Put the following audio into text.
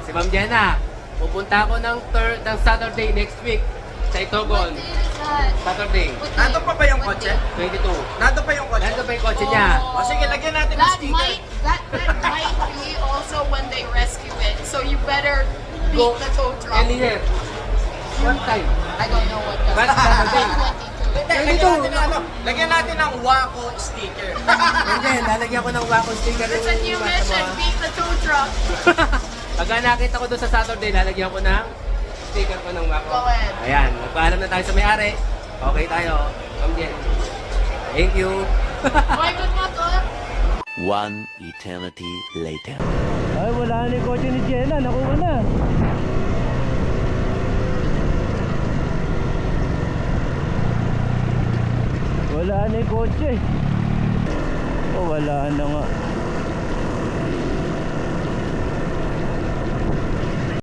Si Ma'am Jenna, pupunta ako ng Saturday next week sa Itogon. Saturday, Nandun pa ba yung kotse? 22. Nandun pa yung kotse? Nandun pa yung kotse niya. O sige, lagyan natin ng That sticker. might be also when they rescue it. So you better beat Go the tow truck. earlier. One time. I don't know what But Saturday. Lagyan natin ng Waco sticker. And then, lalagyan ko ng wako sticker. It's a new mission, beat the tow truck. Pagka nakita ko doon sa Saturday, lalagyan ko ng sticker ko ng wako. Go ahead. Ayan, magpaalam na tayo sa may-ari. Okay tayo. Ma'am Jen. Thank you. Boy, good motor. One eternity later. Ay, wala na yung kotse ni Jenna. Nakuha na. Wala na yung kotse. Oh, wala na nga.